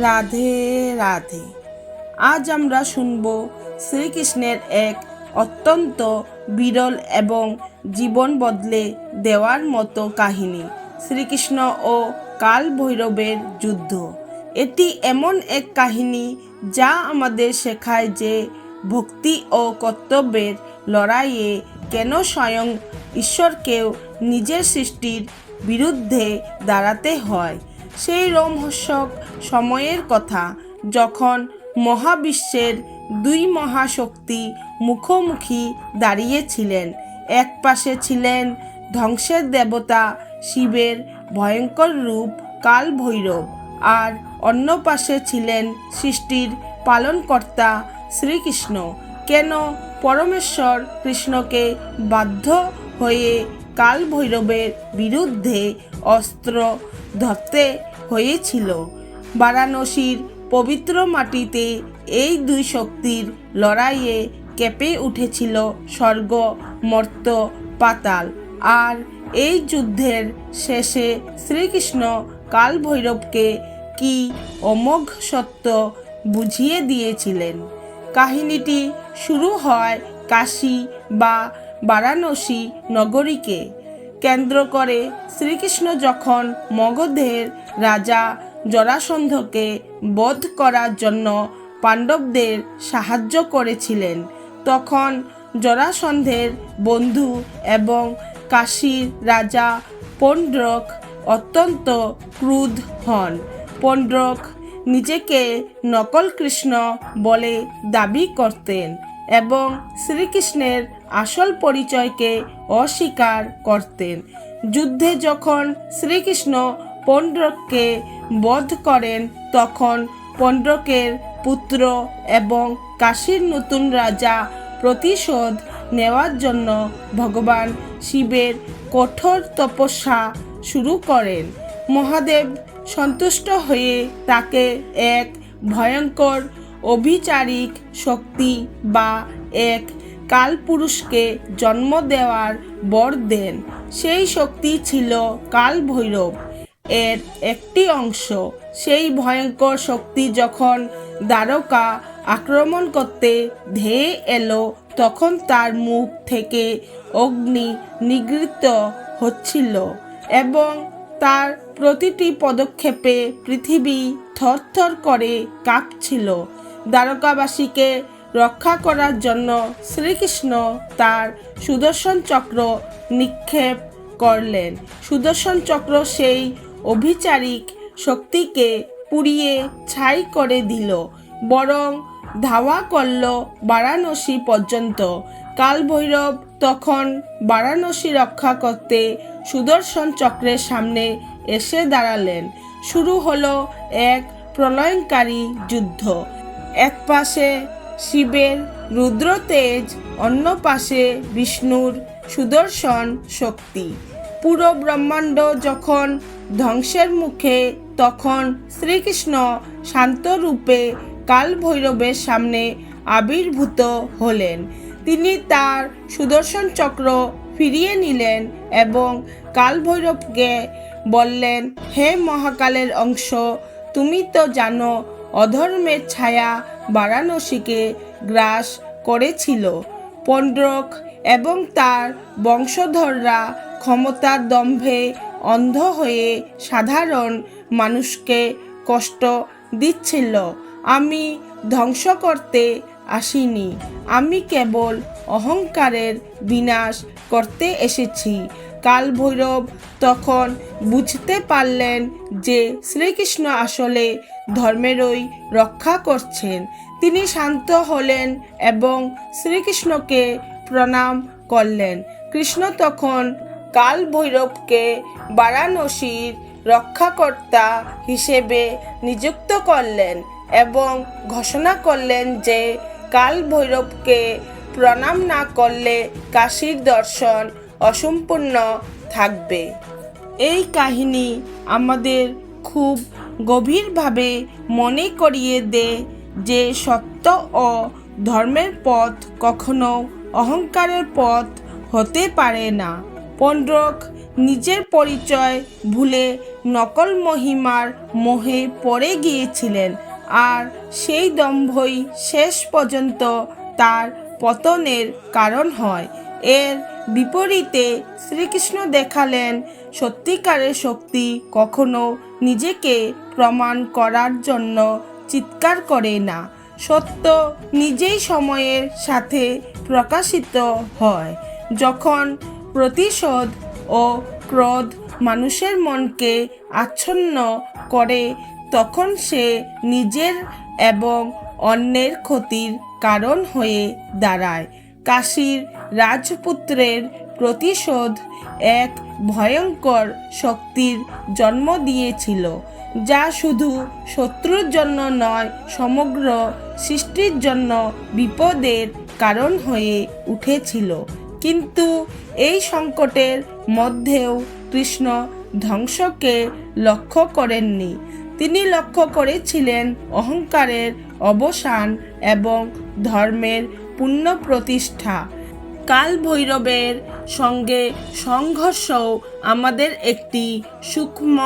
রাধে রাধে। আজ আমরা শুনব শ্রীকৃষ্ণের এক অত্যন্ত বিরল এবং জীবন বদলে দেওয়ার মতো কাহিনী, শ্রীকৃষ্ণ ও কাল ভৈরবের যুদ্ধ। এটি এমন এক কাহিনী যা আমাদের শেখায় যে ভক্তি ও কর্তব্যের লড়াইয়ে কেন স্বয়ং ঈশ্বরকেও নিজের সৃষ্টির বিরুদ্ধে দাঁড়াতে হয়। সেই রোমহর্ষক সময়ের কথা যখন মহাবিশ্বের দুই মহাশক্তি মুখোমুখি দাঁড়িয়েছিলেন। এক পাশে ছিলেন ধ্বংসের দেবতা শিবের ভয়ঙ্কর রূপ কাল ভৈরব, আর অন্য পাশে ছিলেন সৃষ্টির পালনকর্তা শ্রীকৃষ্ণ। কেন পরমেশ্বর কৃষ্ণকে বাধ্য হয়ে কাল ভৈরবের বিরুদ্ধে অস্ত্র ধরতে হয়েছিল? বারাণসীর পবিত্র মাটিতে এই দুই শক্তির লড়াইয়ে কেঁপে উঠেছিল স্বর্গ, মর্ত্য, পাতাল। আর এই যুদ্ধের শেষে শ্রীকৃষ্ণ কাল ভৈরবকে কি অমোঘ সত্য বুঝিয়ে দিয়েছিলেন। কাহিনীটি শুরু হয় কাশী বা বারাণসী নগরীকে কেন্দ্র করে। শ্রীকৃষ্ণ যখন মগধের রাজা জরাসন্ধকে বধ করার জন্য পাণ্ডবদের সাহায্য করেছিলেন, তখন জরাসন্ধের বন্ধু এবং কাশীর রাজা পৌণ্ড্রক অত্যন্ত ক্রুদ্ধ হন। পৌণ্ড্রক নিজেকে নকল কৃষ্ণ বলে দাবি করতেন এবং শ্রীকৃষ্ণের আসল পরিচয়কে অস্বীকার করতেন। যুদ্ধে যখন শ্রীকৃষ্ণ পৌণ্ড্রককে বধ করেন, তখন পৌণ্ড্রকের পুত্র এবং কাশীর নতুন রাজা প্রতিশোধ নেওয়ার জন্য ভগবান শিবের কঠোর তপস্যা শুরু করেন। মহাদেব সন্তুষ্ট হয়ে তাকে এক ভয়ঙ্কর অভিচারিক শক্তি বা এক কালপুরুষকে জন্ম দেওয়ার বর দেন। সেই শক্তি ছিল কাল ভৈরব এর একটি অংশ। সেই ভয়ঙ্কর শক্তি যখন দ্বারকা আক্রমণ করতে ধেয়ে এলো, তখন তার মুখ থেকে অগ্নি নির্গৃত হচ্ছিল এবং তার প্রতিটি পদক্ষেপে পৃথিবী থরথর করে কাঁপছিল। দ্বারকাবাসীকে রক্ষা করার জন্য শ্রীকৃষ্ণ তার সুদর্শন চক্র নিক্ষেপ করলেন। সুদর্শন চক্র সেই অভিচারিক শক্তিকে পুড়িয়ে ছাই করে দিল, বরং ধাওয়া করল বারাণসী পর্যন্ত। কাল ভৈরব তখন বারাণসী রক্ষা করতে সুদর্শন চক্রের সামনে এসে দাঁড়ালেন। শুরু হলো এক প্রলয়ঙ্কারী যুদ্ধ। এক পাশে শিবের রুদ্র তেজ, অন্য পাশে বিষ্ণুর সুদর্শন শক্তি। পুরো ব্রহ্মাণ্ড যখন ধ্বংসের মুখে, তখন শ্রীকৃষ্ণ শান্ত রূপে কাল ভৈরবের সামনে আবির্ভূত হলেন। তিনি তার সুদর্শন চক্র ফিরিয়ে নিলেন এবং কাল ভৈরবকে বললেন, হে মহাকালের অংশ, তুমি তো জানো অধর্মের ছায়া বারাণসীকে গ্রাস করেছিল। পৌণ্ড্রক এবং তার বংশধররা ক্ষমতার দম্ভে অন্ধ হয়ে সাধারণ মানুষকে কষ্ট দিচ্ছিল। আমি ধ্বংস করতে আসিনি, আমি কেবল অহংকারের বিনাশ করতে এসেছি। কাল ভৈরব তখন বুঝতে পারলেন যে শ্রীকৃষ্ণ আসলে ধর্মেরই রক্ষা করছেন। তিনি শান্ত হলেন এবং শ্রীকৃষ্ণকে প্রণাম করলেন। কৃষ্ণ তখন কাল ভৈরবকে বারাণসীর রক্ষাকর্তা হিসেবে নিযুক্ত করলেন এবং ঘোষণা করলেন যে কাল ভৈরবকে প্রণাম না করলে কাশীর দর্শন অসম্পূর্ণ থাকবে। এই কাহিনী আমাদের খুব গভীরভাবে মনে করিয়ে দেয় যে সত্য ও ধর্মের পথ কখনো অহংকারের পথ হতে পারে না। পৌণ্ড্রক নিজের পরিচয় ভুলে নকল মহিমার মোহে পড়ে গিয়েছিলেন, আর সেই দম্ভই শেষ পর্যন্ত তার পতনের কারণ হয়। এর বিপরীতে শ্রীকৃষ্ণ দেখালেন সত্যিকারের শক্তি কখনো নিজেকে প্রমাণ করার জন্য চিৎকার করে না। সত্য নিজেই সময়ের সাথে প্রকাশিত হয়। যখন প্রতিশোধ ও ক্রোধ মানুষের মনকে আচ্ছন্ন করে, তখন সে নিজের এবং অন্যের ক্ষতির কারণ হয়ে দাঁড়ায়। কাশীর রাজপুত্রের প্রতিশোধ এক ভয়ঙ্কর শক্তির জন্ম দিয়েছিল, যা শুধু শত্রুর জন্য নয়, সমগ্র সৃষ্টির জন্য বিপদের কারণ হয়ে উঠেছিল। কিন্তু এই সংকটের মধ্যেও কৃষ্ণ ধ্বংসকে লক্ষ্য করেননি। তিনি লক্ষ্য করেছিলেন অহংকারের অবসান এবং ধর্মের পুনঃপ্রতিষ্ঠা। কাল ভৈরবের সঙ্গে সংঘর্ষও আমাদের একটি সূক্ষ্ম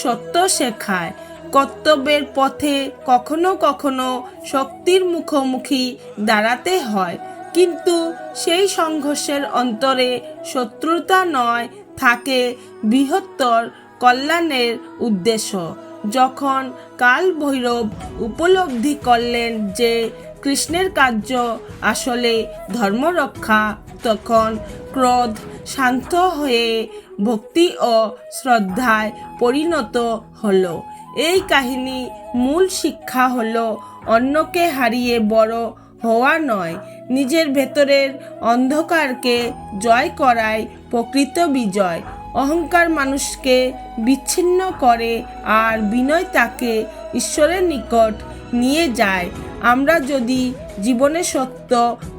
সত্য শেখায়। কর্তব্যের পথে কখনো কখনো শক্তির মুখোমুখি দাঁড়াতে হয়, কিন্তু সেই সংঘর্ষের অন্তরে শত্রুতা নয়, থাকে বৃহত্তর কল্যাণের উদ্দেশ্য। যখন কাল ভৈরব উপলব্ধি করলেন যে কৃষ্ণের কার্য আসলে ধর্মরক্ষা, তখন ক্রোধ শান্ত হয়ে ভক্তি ও শ্রদ্ধায় পরিণত হলো। এই কাহিনী মূল শিক্ষা হলো অন্যকে হারিয়ে বড় হওয়া নয়, নিজের ভেতরের অন্ধকারকে জয় করাই প্রকৃত বিজয়। অহংকার মানুষকে বিচ্ছিন্ন করে, আর বিনয় তাকে ঈশ্বরের নিকট নিয়ে যায়। আমরা যদি জীবনে সত্য,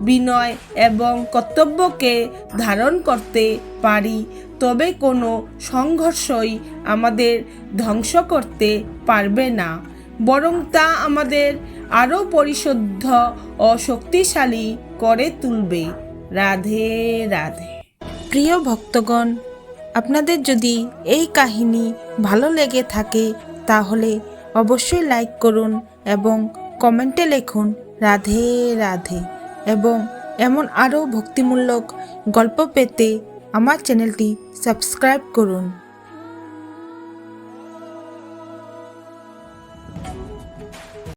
বিনয় এবং কর্তব্যকে ধারণ করতে পারি, তবে কোনো সংঘর্ষই আমাদের ধ্বংস করতে পারবে না, বরং তা আমাদের আরও পরিশুদ্ধ ও শক্তিশালী করে তুলবে। রাধে রাধে। প্রিয় ভক্তগণ, আপনাদের যদি এই কাহিনী ভালো লেগে থাকে তাহলে অবশ্যই লাইক করুন এবং কমেন্টে লিখুন রাধে রাধে। এবং এমন আরও ভক্তিমূলক গল্প পেতে আমার চ্যানেলটি সাবস্ক্রাইব করুন।